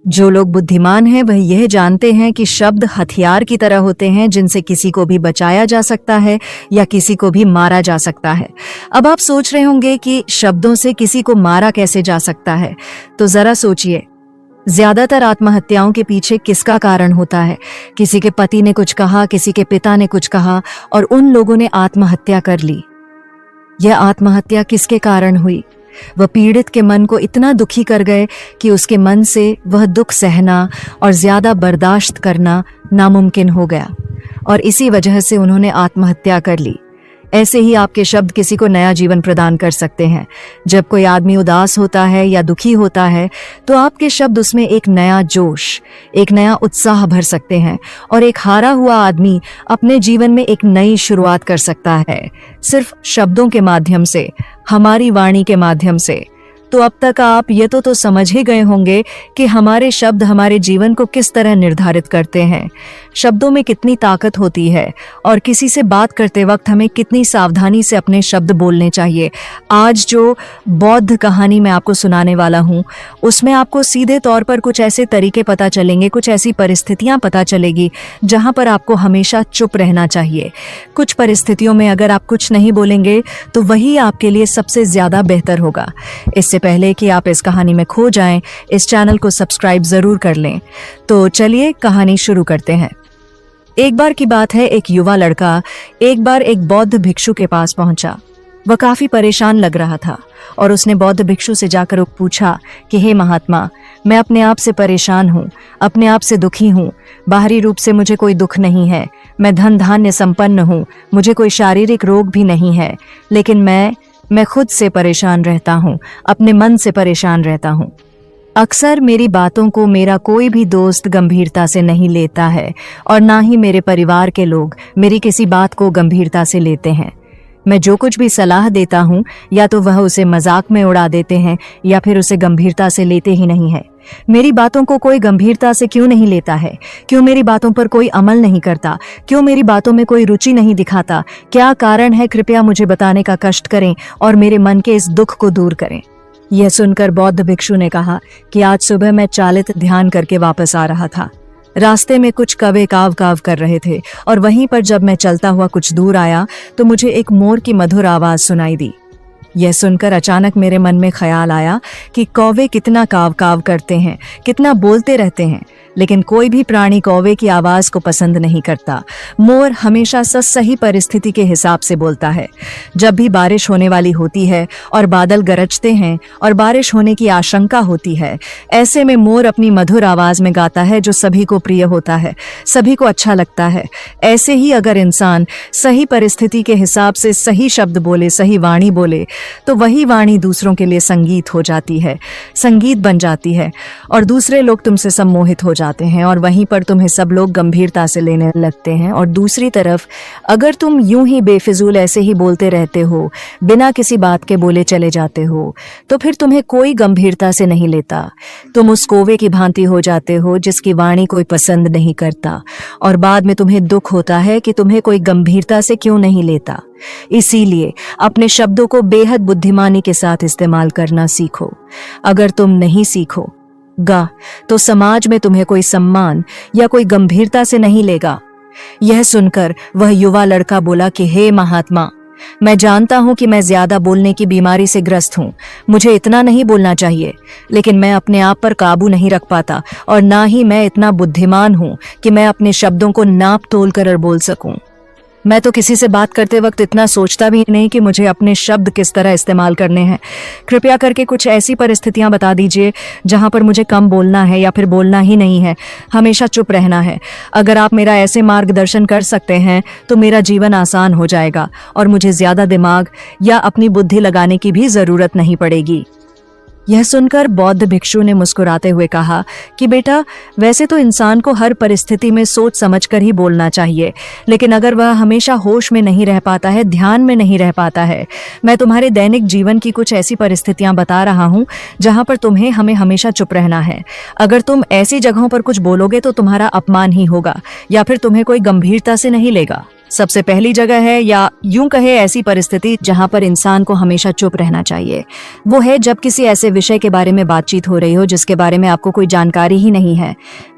जो लोग बुद्धिमान हैं वह यह जानते हैं कि शब्द हथियार की तरह होते हैं जिनसे किसी को भी बचाया जा सकता है या किसी को भी मारा जा सकता है। अब आप सोच रहे होंगे कि शब्दों से किसी को मारा कैसे जा सकता है, तो जरा सोचिए। ज्यादातर आत्महत्याओं के पीछे किसका कारण होता है? किसी के पति ने कुछ कहा, किसी के पिता ने कुछ कहा और उन लोगों ने आत्महत्या कर ली। यह आत्महत्या किसके कारण हुई? वह पीड़ित के मन को इतना दुखी कर गए कि उसके मन से वह दुख सहना और ज्यादा बर्दाश्त करना नामुमकिन हो गया और इसी वजह से उन्होंने आत्महत्या कर ली। ऐसे ही आपके शब्द किसी को नया जीवन प्रदान कर सकते हैं। जब कोई आदमी उदास होता है या दुखी होता है तो आपके शब्द उसमें एक नया जोश, एक नया उत्साह भर सकते हैं और एक हारा हुआ आदमी अपने जीवन में एक नई शुरुआत कर सकता है, सिर्फ शब्दों के माध्यम से, हमारी वाणी के माध्यम से। तो अब तक आप ये तो समझ ही गए होंगे कि हमारे शब्द हमारे जीवन को किस तरह निर्धारित करते हैं। शब्दों में कितनी ताकत होती है और किसी से बात करते वक्त हमें कितनी सावधानी से अपने शब्द बोलने चाहिए। आज जो बौद्ध कहानी मैं आपको सुनाने वाला हूँ उसमें आपको सीधे तौर पर कुछ ऐसे तरीके पता चलेंगे, कुछ ऐसी परिस्थितियाँ पता चलेगी जहाँ पर आपको हमेशा चुप रहना चाहिए। कुछ परिस्थितियों में अगर आप कुछ नहीं बोलेंगे तो वही आपके लिए सबसे ज़्यादा बेहतर होगा। इससे पहले कि आप इस कहानी में खो जाएं, इस चैनल को सब्सक्राइब जरूर कर लें। तो चलिए कहानी शुरू करते हैं। एक बार की बात है, एक युवा लड़का एक बार एक बौद्ध भिक्षु के पास पहुंचा। वह काफी परेशान लग रहा था और उसने बौद्ध भिक्षु से जाकर पूछा कि हे महात्मा, मैं अपने आप से परेशान हूँ, अपने आप से दुखी हूँ। बाहरी रूप से मुझे कोई दुख नहीं है, मैं धन धान्य संपन्न हूँ, मुझे कोई शारीरिक रोग भी नहीं है, लेकिन मैं खुद से परेशान रहता हूँ, अपने मन से परेशान रहता हूँ। अक्सर मेरी बातों को मेरा कोई भी दोस्त गंभीरता से नहीं लेता है और ना ही मेरे परिवार के लोग मेरी किसी बात को गंभीरता से लेते हैं। मैं जो कुछ भी सलाह देता हूँ या तो वह उसे मजाक में उड़ा देते हैं या फिर उसे गंभीरता से लेते ही नहीं है। मेरी बातों को कोई गंभीरता से क्यों नहीं लेता है? क्यों मेरी बातों पर कोई अमल नहीं करता? क्यों मेरी बातों में कोई रुचि नहीं दिखाता? क्या कारण है? कृपया मुझे बताने का कष्ट करें और मेरे मन के इस दुख को दूर करें। यह सुनकर बौद्ध भिक्षु ने कहा कि आज सुबह मैं चालित ध्यान करके वापस आ रहा था। रास्ते में कुछ कौवे काव काव कर रहे थे और वहीं पर जब मैं चलता हुआ कुछ दूर आया तो मुझे एक मोर की मधुर आवाज सुनाई दी। यह सुनकर अचानक मेरे मन में ख्याल आया कि कौवे कितना काव काव करते हैं, कितना बोलते रहते हैं, लेकिन कोई भी प्राणी कौवे की आवाज को पसंद नहीं करता। मोर हमेशा सही परिस्थिति के हिसाब से बोलता है। जब भी बारिश होने वाली होती है और बादल गरजते हैं और बारिश होने की आशंका होती है, ऐसे में मोर अपनी मधुर आवाज में गाता है जो सभी को प्रिय होता है, सभी को अच्छा लगता है। ऐसे ही अगर इंसान सही परिस्थिति के हिसाब से सही शब्द बोले, सही वाणी बोले, तो वही वाणी दूसरों के लिए संगीत हो जाती है, संगीत बन जाती है और दूसरे लोग तुमसे सम्मोहित हो जाते हैं और वहीं पर तुम्हें सब लोग गंभीरता से लेने लगते हैं। और दूसरी तरफ अगर तुम यूं ही बेफिजूल ऐसे ही बोलते रहते हो, बिना किसी बात के बोले चले जाते हो, तो फिर तुम्हें कोई गंभीरता से नहीं लेता। तुम उस कौवे की भांति हो जाते हो जिसकी वाणी कोई पसंद नहीं करता और बाद में तुम्हें दुख होता है कि तुम्हें कोई गंभीरता से क्यों नहीं लेता। इसीलिए अपने शब्दों को बेहद बुद्धिमानी के साथ इस्तेमाल करना सीखो। अगर तुम नहीं सीखोगा तो समाज में तुम्हें कोई सम्मान या कोई गंभीरता से नहीं लेगा। यह सुनकर वह युवा लड़का बोला कि हे महात्मा, मैं जानता हूं कि मैं ज्यादा बोलने की बीमारी से ग्रस्त हूं, मुझे इतना नहीं बोलना चाहिए, लेकिन मैं अपने आप पर काबू नहीं रख पाता और ना ही मैं इतना बुद्धिमान हूं कि मैं अपने शब्दों को नाप तोल कर बोल सकूं। मैं तो किसी से बात करते वक्त इतना सोचता भी नहीं कि मुझे अपने शब्द किस तरह इस्तेमाल करने हैं। कृपया करके कुछ ऐसी परिस्थितियां बता दीजिए जहां पर मुझे कम बोलना है या फिर बोलना ही नहीं है, हमेशा चुप रहना है। अगर आप मेरा ऐसे मार्गदर्शन कर सकते हैं तो मेरा जीवन आसान हो जाएगा और मुझे ज्यादा दिमाग या अपनी बुद्धि लगाने की भी जरूरत नहीं पड़ेगी। यह सुनकर बौद्ध भिक्षु ने मुस्कुराते हुए कहा कि बेटा, वैसे तो इंसान को हर परिस्थिति में सोच समझकर ही बोलना चाहिए, लेकिन अगर वह हमेशा होश में नहीं रह पाता है, ध्यान में नहीं रह पाता है, मैं तुम्हारे दैनिक जीवन की कुछ ऐसी परिस्थितियां बता रहा हूं जहां पर हमें हमेशा चुप रहना है। अगर तुम ऐसी जगहों पर कुछ बोलोगे तो तुम्हारा अपमान ही होगा या फिर तुम्हें कोई गंभीरता से नहीं लेगा। सबसे पहली जगह है, या यूं कहे ऐसी परिस्थिति जहां पर इंसान को हमेशा चुप रहना चाहिए, वो है जब किसी ऐसे विषय के बारे में बातचीत हो रही हो जिसके बारे में आपको कोई जानकारी ही नहीं है।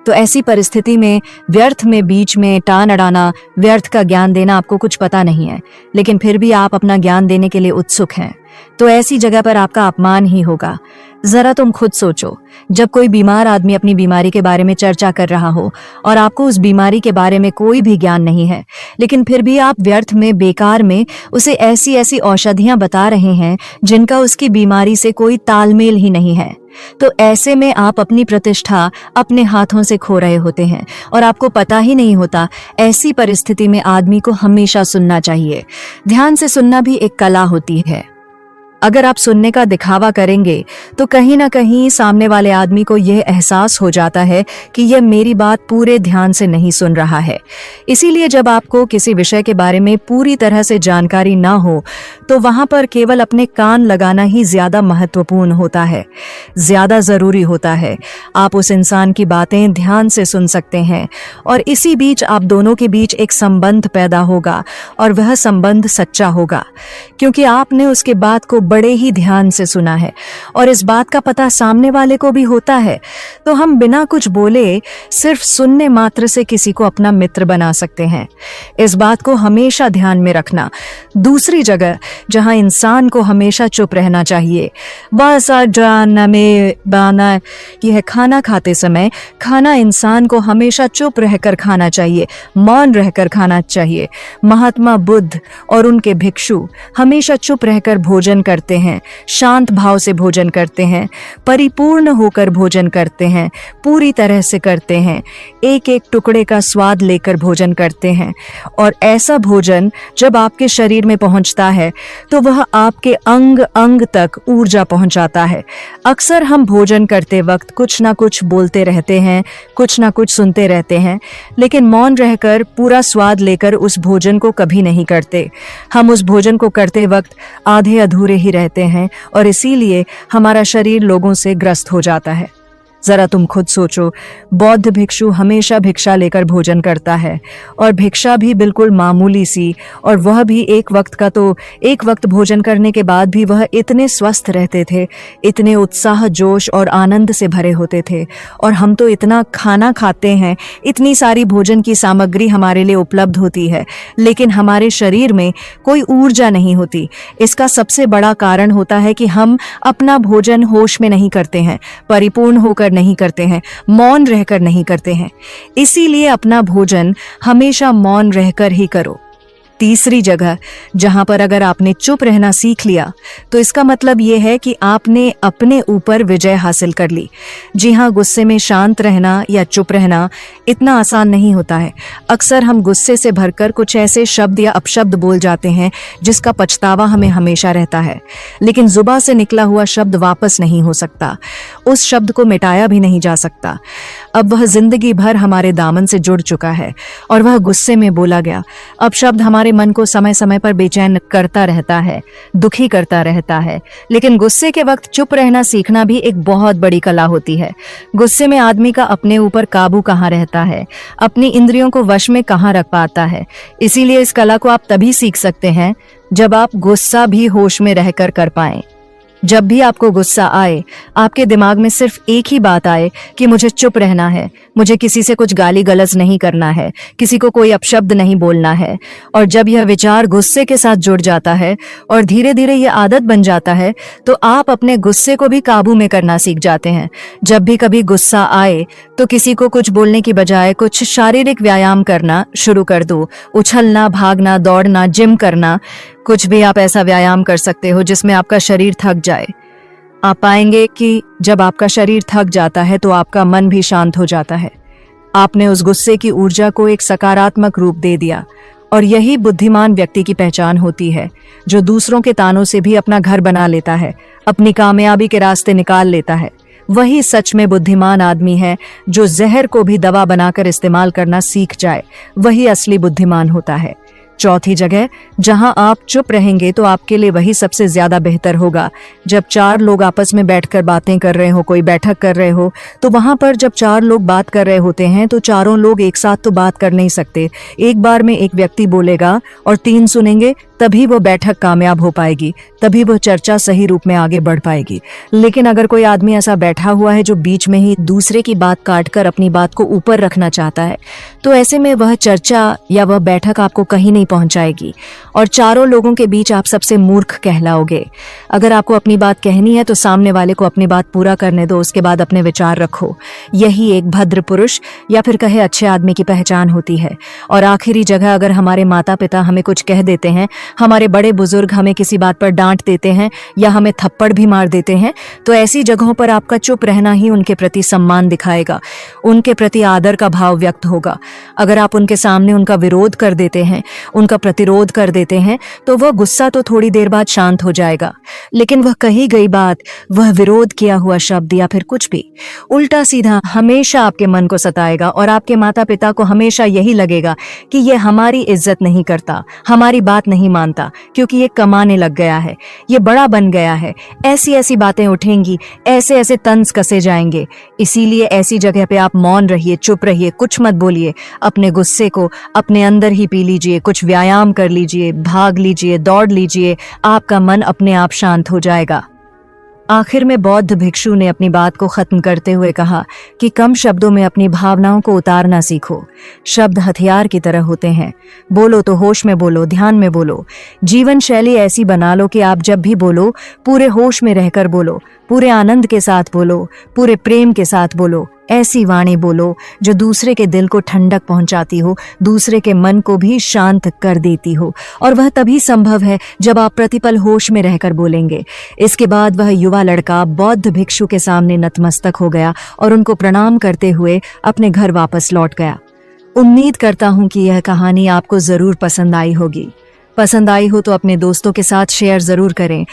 तो ऐसी परिस्थिति में व्यर्थ में बीच में टान अड़ाना, व्यर्थ का ज्ञान देना, आपको कुछ पता नहीं है लेकिन फिर भी आप अपना ज्ञान देने के लिए उत्सुक हैं, तो ऐसी जगह पर आपका अपमान ही होगा। जरा तुम खुद सोचो, जब कोई बीमार आदमी अपनी बीमारी के बारे में चर्चा कर रहा हो और आपको उस बीमारी के बारे में कोई भी ज्ञान नहीं है, लेकिन फिर भी आप व्यर्थ में बेकार में उसे ऐसी ऐसी औषधियां बता रहे हैं जिनका उसकी बीमारी से कोई तालमेल ही नहीं है, तो ऐसे में आप अपनी प्रतिष्ठा अपने हाथों से खो रहे होते हैं और आपको पता ही नहीं होता। ऐसी परिस्थिति में आदमी को हमेशा सुनना चाहिए। ध्यान से सुनना भी एक कला होती है। अगर आप सुनने का दिखावा करेंगे तो कहीं ना कहीं सामने वाले आदमी को यह एहसास हो जाता है कि यह मेरी बात पूरे ध्यान से नहीं सुन रहा है। इसीलिए जब आपको किसी विषय के बारे में पूरी तरह से जानकारी ना हो तो वहां पर केवल अपने कान लगाना ही ज्यादा महत्वपूर्ण होता है, ज्यादा जरूरी होता है। आप उस इंसान की बातें ध्यान से सुन सकते हैं और इसी बीच आप दोनों के बीच एक संबंध पैदा होगा और वह संबंध सच्चा होगा क्योंकि आपने उसके बात को बड़े ही ध्यान से सुना है और इस बात का पता सामने वाले को भी होता है। तो हम बिना कुछ बोले सिर्फ सुनने मात्र से किसी को अपना मित्र बना सकते हैं। इस बात को हमेशा ध्यान में रखना। दूसरी जगह जहां इंसान को हमेशा चुप रहना चाहिए, बस यह खाना खाते समय खाना इंसान को हमेशा चुप रहकर खाना चाहिए, मौन रहकर खाना चाहिए। महात्मा बुद्ध और उनके भिक्षु हमेशा चुप रहकर भोजन करते हैं, शांत भाव से भोजन करते हैं, परिपूर्ण होकर भोजन करते हैं, पूरी तरह से करते हैं, एक एक टुकड़े का स्वाद लेकर भोजन करते हैं। और ऐसा भोजन जब आपके शरीर में पहुंचता है तो वह आपके अंग अंग तक ऊर्जा पहुंचाता है। अक्सर हम भोजन करते वक्त कुछ ना कुछ बोलते रहते हैं, कुछ ना कुछ सुनते रहते हैं, लेकिन मौन रहकर पूरा स्वाद लेकर उस भोजन को कभी नहीं करते। हम उस भोजन को करते वक्त आधे अधूरे ही रहते हैं और इसीलिए हमारा शरीर लोगों से ग्रस्त हो जाता है। जरा तुम खुद सोचो, बौद्ध भिक्षु हमेशा भिक्षा लेकर भोजन करता है और भिक्षा भी बिल्कुल मामूली सी, और वह भी एक वक्त का। तो एक वक्त भोजन करने के बाद भी वह इतने स्वस्थ रहते थे, इतने उत्साह जोश और आनंद से भरे होते थे। और हम तो इतना खाना खाते हैं, इतनी सारी भोजन की सामग्री हमारे लिए उपलब्ध होती है, लेकिन हमारे शरीर में कोई ऊर्जा नहीं होती। इसका सबसे बड़ा कारण होता है कि हम अपना भोजन होश में नहीं करते हैं, परिपूर्ण होकर नहीं करते हैं, मौन रहकर नहीं करते हैं। इसीलिए अपना भोजन हमेशा मौन रहकर ही करो। तीसरी जगह जहां पर अगर आपने चुप रहना सीख लिया तो इसका मतलब यह है कि आपने अपने ऊपर विजय हासिल कर ली। जी हाँ, गुस्से में शांत रहना या चुप रहना इतना आसान नहीं होता है। अक्सर हम गुस्से से भरकर कुछ ऐसे शब्द या अपशब्द बोल जाते हैं जिसका पछतावा हमें हमेशा रहता है, लेकिन जुबान से निकला हुआ शब्द वापस नहीं हो सकता, उस शब्द को मिटाया भी नहीं जा सकता। अब वह जिंदगी भर हमारे दामन से जुड़ चुका है और वह गुस्से में बोला गया अब शब्द हमारे मन को समय समय पर बेचैन करता रहता है, दुखी करता रहता है। लेकिन गुस्से के वक्त चुप रहना सीखना भी एक बहुत बड़ी कला होती है। गुस्से में आदमी का अपने ऊपर काबू कहाँ रहता है, अपनी इंद्रियों को वश में कहाँ रख पाता है। इसीलिए इस कला को आप तभी सीख सकते हैं जब आप गुस्सा भी होश में रहकर कर पाएं। जब भी आपको गुस्सा आए, आपके दिमाग में सिर्फ एक ही बात आए कि मुझे चुप रहना है, मुझे किसी से कुछ गाली गलौज नहीं करना है, किसी को कोई अपशब्द नहीं बोलना है। और जब यह विचार गुस्से के साथ जुड़ जाता है और धीरे धीरे यह आदत बन जाता है तो आप अपने गुस्से को भी काबू में करना सीख जाते हैं। जब भी कभी गुस्सा आए तो किसी को कुछ बोलने की बजाय कुछ शारीरिक व्यायाम करना शुरू कर दो। उछलना, भागना, दौड़ना, जिम करना, कुछ भी आप ऐसा व्यायाम कर सकते हो जिसमें आपका शरीर थक जाए। आप पाएंगे कि जब आपका शरीर थक जाता है तो आपका मन भी शांत हो जाता है। आपने उस गुस्से की ऊर्जा को एक सकारात्मक रूप दे दिया और यही बुद्धिमान व्यक्ति की पहचान होती है, जो दूसरों के तानों से भी अपना घर बना लेता है, अपनी कामयाबी के रास्ते निकाल लेता है। वही सच में बुद्धिमान आदमी है जो जहर को भी दवा बनाकर इस्तेमाल करना सीख जाए। वही असली बुद्धिमान होता है। चौथी जगह, जहां आप चुप रहेंगे तो आपके लिए वही सबसे ज्यादा बेहतर होगा। जब चार लोग आपस में बैठकर बातें कर रहे हो, कोई बैठक कर रहे हो, तो वहां पर जब चार लोग बात कर रहे होते हैं तो चारों लोग एक साथ तो बात कर नहीं सकते। एक बार में एक व्यक्ति बोलेगा और तीन सुनेंगे, तभी वो बैठक कामयाब हो पाएगी, तभी वो चर्चा सही रूप में आगे बढ़ पाएगी। लेकिन अगर कोई आदमी ऐसा बैठा हुआ है जो बीच में ही दूसरे की बात काटकर अपनी बात को ऊपर रखना चाहता है, तो ऐसे में वह चर्चा या वह बैठक आपको कहीं नहीं पहुंचाएगी और चारों लोगों के बीच आप सबसे मूर्ख कहलाओगे। अगर आपको अपनी बात कहनी है तो सामने वाले को अपनी बात पूरा करने दो, उसके बाद अपने विचार रखो। यही एक भद्र पुरुष या फिर कहे अच्छे आदमी की पहचान होती है। और आखिरी जगह, अगर हमारे माता पिता हमें कुछ कह देते हैं, हमारे बड़े बुजुर्ग हमें किसी बात पर डांट देते हैं या हमें थप्पड़ भी मार देते हैं, तो ऐसी जगहों पर आपका चुप रहना ही उनके प्रति सम्मान दिखाएगा, उनके प्रति आदर का भाव व्यक्त होगा। अगर आप उनके सामने उनका विरोध कर देते हैं, उनका प्रतिरोध कर देते हैं, तो वह गुस्सा तो थोड़ी देर बाद शांत हो जाएगा, लेकिन वह कही गई बात, वह विरोध किया हुआ शब्द या फिर कुछ भी उल्टा सीधा हमेशा आपके मन को सताएगा और आपके माता पिता को हमेशा यही लगेगा कि ये हमारी इज्जत नहीं करता, हमारी बात नहीं मानता, क्योंकि ये कमाने लग गया है, ये बड़ा बन गया है। ऐसी ऐसी बातें उठेंगी, ऐसे ऐसे तंज कसे जाएंगे। इसीलिए ऐसी जगह पे आप मौन रहिए, चुप रहिए, कुछ मत बोलिए। अपने गुस्से को अपने अंदर ही पी लीजिए, कुछ व्यायाम कर लीजिए, भाग लीजिए, दौड़ लीजिए, आपका मन अपने आप शांत हो जाएगा। आखिर में बौद्ध भिक्षु ने अपनी बात को खत्म करते हुए कहा कि कम शब्दों में अपनी भावनाओं को उतारना सीखो। शब्द हथियार की तरह होते हैं। बोलो तो होश में बोलो, ध्यान में बोलो। जीवन शैली ऐसी बना लो कि आप जब भी बोलो पूरे होश में रहकर बोलो, पूरे आनंद के साथ बोलो, पूरे प्रेम के साथ बोलो। ऐसी वाणी बोलो जो दूसरे के दिल को ठंडक पहुंचाती हो, दूसरे के मन को भी शांत कर देती हो, और वह तभी संभव है जब आप प्रतिपल होश में रहकर बोलेंगे। इसके बाद वह युवा लड़का बौद्ध भिक्षु के सामने नतमस्तक हो गया और उनको प्रणाम करते हुए अपने घर वापस लौट गया। उम्मीद करता हूं कि यह कहानी आपको जरूर पसंद आई होगी। पसंद आई हो तो अपने दोस्तों के साथ शेयर जरूर करें